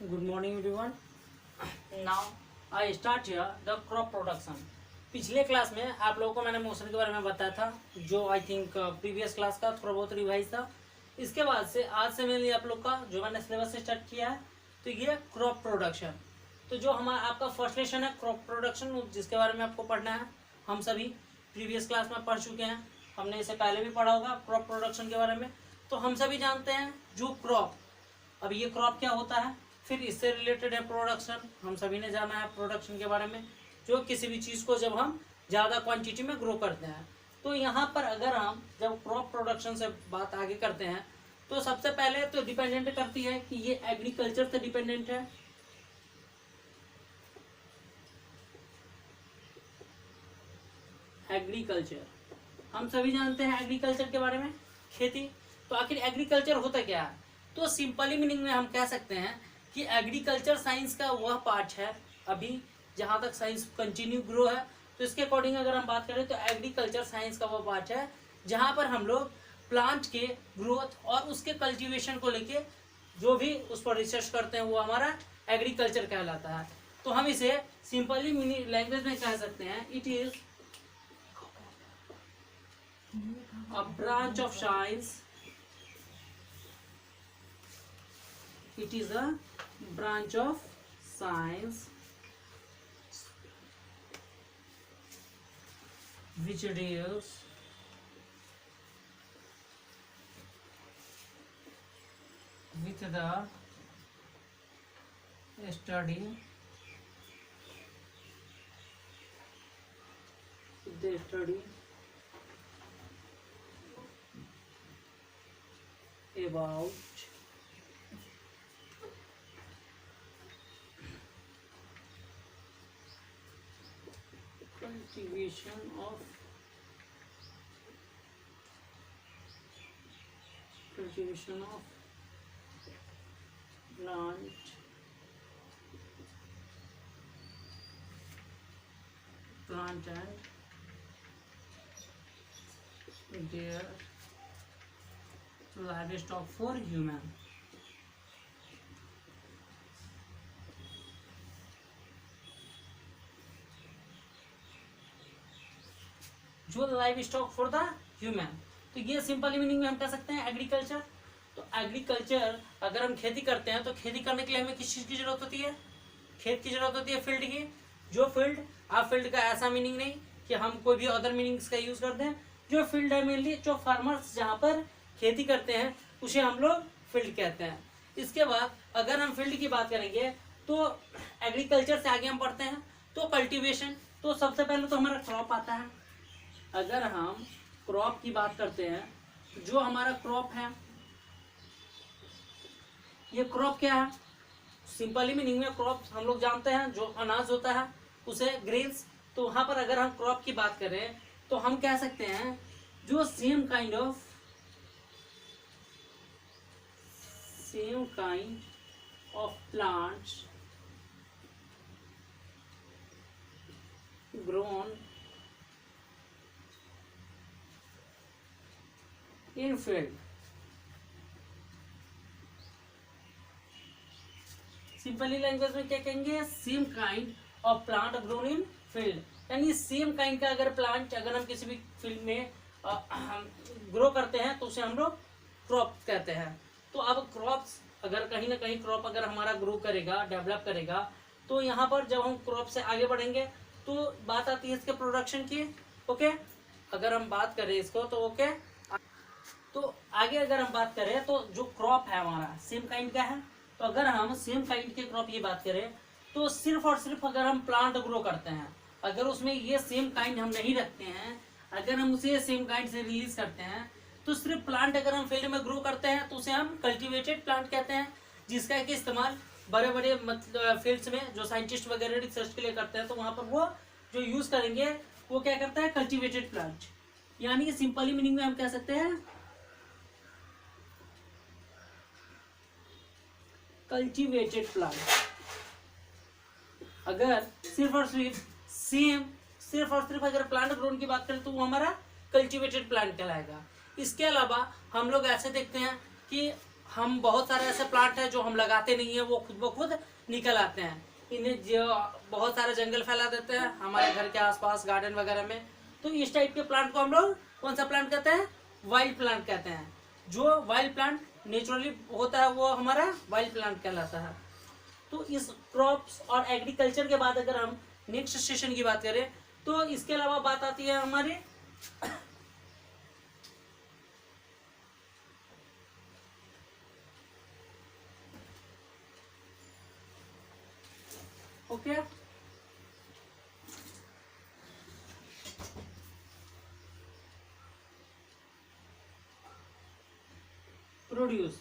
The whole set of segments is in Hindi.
Good morning everyone. Now I start here the crop production. पिछले क्लास में आप लोगों को मैंने मौसम के बारे में बताया था, जो आई थिंक प्रीवियस क्लास का थोड़ा बहुत रिवाइज था। इसके बाद से आज से मेनली आप लोग का जो मैंने सिलेबस स्टार्ट किया है, तो ये क्रॉप प्रोडक्शन। तो जो हमारा आपका फर्स्ट लेसन है क्रॉप प्रोडक्शन, जिसके बारे में आपको पढ़ना है, हम सभी प्रीवियस क्लास में पढ़ चुके हैं। हमने इसे पहले भी पढ़ा होगा क्रॉप प्रोडक्शन के बारे में। तो हम सभी जानते हैं जो क्रॉप, अब ये क्रॉप क्या होता है, फिर इससे रिलेटेड है प्रोडक्शन। हम सभी ने जाना है प्रोडक्शन के बारे में, जो किसी भी चीज़ को जब हम ज़्यादा क्वांटिटी में ग्रो करते हैं। तो यहाँ पर अगर हम जब क्रॉप प्रोडक्शन से बात आगे करते हैं, तो सबसे पहले तो डिपेंडेंट करती है कि ये एग्रीकल्चर से डिपेंडेंट है। एग्रीकल्चर हम सभी जानते हैं एग्रीकल्चर के बारे में, खेती। तो आखिर एग्रीकल्चर होता क्या है? तो सिंपली मीनिंग में हम कह सकते हैं कि एग्रीकल्चर साइंस का वह पार्ट है, अभी जहाँ तक साइंस कंटिन्यू ग्रो है, तो इसके अकॉर्डिंग अगर हम बात करें तो एग्रीकल्चर साइंस का वह पार्ट है जहाँ पर हम लोग प्लांट के ग्रोथ और उसके कल्टीवेशन को लेके जो भी उस पर रिसर्च करते हैं, वो हमारा एग्रीकल्चर कहलाता है। तो हम इसे सिंपली मीनिंग लैंग्वेज में कह सकते हैं, it is a branch of science, it is a branch of science which deals with the study about cultivation of plant and their livestock for human। जो live stock for the human, तो ये सिंपल मीनिंग में हम कह सकते हैं एग्रीकल्चर। तो एग्रीकल्चर अगर हम खेती करते हैं, तो खेती करने के लिए हमें किस चीज़ की जरूरत होती है? खेत की जरूरत होती है, फील्ड की। जो फील्ड, आप फील्ड का ऐसा मीनिंग नहीं कि हम कोई भी अदर मीनिंग्स का यूज करते हैं। जो फील्ड है मेनली जो फार्मर्स जहाँ पर खेती करते हैं, उसे हम लोग फील्ड कहते हैं। इसके बाद अगर हम फील्ड की बात करेंगे, तो एग्रीकल्चर से आगे हम पढ़ते हैं तो कल्टीवेशन। तो सबसे पहले तो हमारा क्रॉप आता है। अगर हम क्रॉप की बात करते हैं, जो हमारा क्रॉप है, ये क्रॉप क्या है? सिंपली मीनिंग में क्रॉप हम लोग जानते हैं, जो अनाज होता है उसे ग्रेन्स। तो वहां पर अगर हम क्रॉप की बात करें, तो हम कह सकते हैं जो same kind of plants grown in field. Simply language में क्या कहेंगे? Same kind of plant grown in field. यानी सेम काइंड का अगर प्लांट अगर हम किसी भी फील्ड में ग्रो करते हैं, तो उसे हम लोग क्रॉप कहते हैं। तो अब क्रॉप्स अगर कहीं ना कहीं क्रॉप अगर हमारा ग्रो करेगा, डेवलप करेगा, तो यहाँ पर जब हम क्रॉप से आगे बढ़ेंगे, तो बात आती है इसके प्रोडक्शन की। ओके, अगर हम बात करें इसको, तो ओके, तो आगे अगर हम बात करें, तो जो क्रॉप है हमारा सेम काइंड का है। तो अगर हम सेम काइंड के क्रॉप की बात करें, तो सिर्फ और सिर्फ अगर हम प्लांट ग्रो करते हैं, अगर उसमें ये सेम काइंड हम नहीं रखते हैं, अगर हम उसे सेम काइंड से रिलीज करते हैं, तो सिर्फ प्लांट अगर हम फील्ड में ग्रो करते हैं, तो उसे हम कल्टीवेटेड प्लांट कहते हैं, जिसका कि इस्तेमाल बड़े बड़े मतलब फील्ड्स में जो साइंटिस्ट वगैरह रिसर्च के लिए करते हैं, तो वहाँ पर वो जो यूज करेंगे वो क्या करता है? Cultivated plant. यानी कि सिंपली मीनिंग में हम कह सकते हैं कल्टीवेटेड प्लांट। अगर सिर्फ और सिर्फ अगर प्लांट ग्रोन की बात करें, तो वो हमारा कल्टीवेटेड प्लांट कहलाएगा। इसके अलावा हम लोग ऐसे देखते हैं कि हम बहुत सारे ऐसे प्लांट हैं जो हम लगाते नहीं है, वो खुद ब खुद निकल आते हैं। इन्हें जो बहुत सारे जंगल फैला देते हैं हमारे घर के आसपास गार्डन वगैरह में। तो इस टाइप के प्लांट को हम लोग कौन सा प्लांट कहते हैं? वाइल्ड प्लांट कहते हैं। जो वाइल्ड प्लांट नेचुरली होता है वो हमारा वाइल्ड प्लांट कहलाता है। तो इस क्रॉप्स और एग्रीकल्चर के बाद अगर हम नेक्स्ट सेशन की बात करें तो इसके अलावा बात आती है हमारी ओके प्रोड्यूस।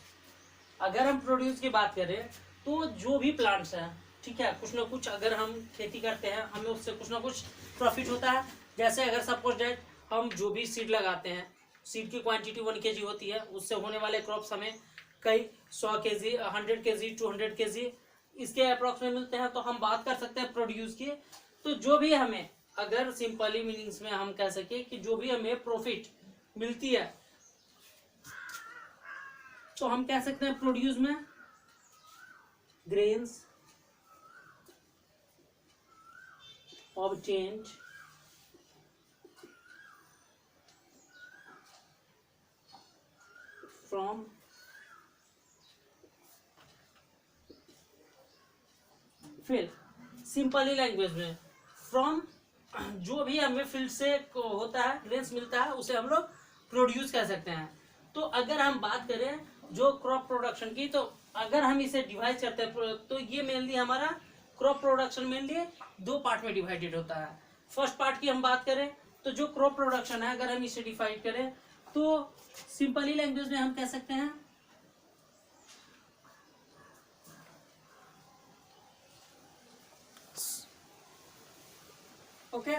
अगर हम प्रोड्यूस की बात करें तो जो भी प्लांट्स हैं, ठीक है, कुछ ना कुछ अगर हम खेती करते हैं हमें उससे कुछ ना कुछ प्रॉफिट होता है। जैसे अगर सपोज डेट हम जो भी सीड लगाते हैं, सीड की क्वांटिटी 1 kg होती है, उससे होने वाले क्रॉप्स हमें कई 100 kg, 100 kg, 200 kg इसके अप्रॉक्स में मिलते हैं। तो हम बात कर सकते हैं प्रोड्यूस की। तो जो भी हमें, अगर सिंपली मीनिंग्स में हम कह सके कि जो भी हमें प्रॉफिट मिलती है तो हम कह सकते हैं प्रोड्यूस में ग्रेन्स obtained from फिर सिंपली लैंग्वेज में फ्रॉम, जो भी हमें फील्ड से होता है ग्रेन्स मिलता है उसे हम लोग प्रोड्यूस कह सकते हैं। तो अगर हम बात करें जो क्रॉप प्रोडक्शन की, तो अगर हम इसे डिवाइड करते हैं तो ये मेनली हमारा क्रॉप प्रोडक्शन मेनली 2 पार्ट में डिवाइडेड होता है। फर्स्ट पार्ट की हम बात करें तो जो क्रॉप प्रोडक्शन है अगर हम इसे डिवाइड करें तो सिंपली लैंग्वेज में हम कह सकते हैं ओके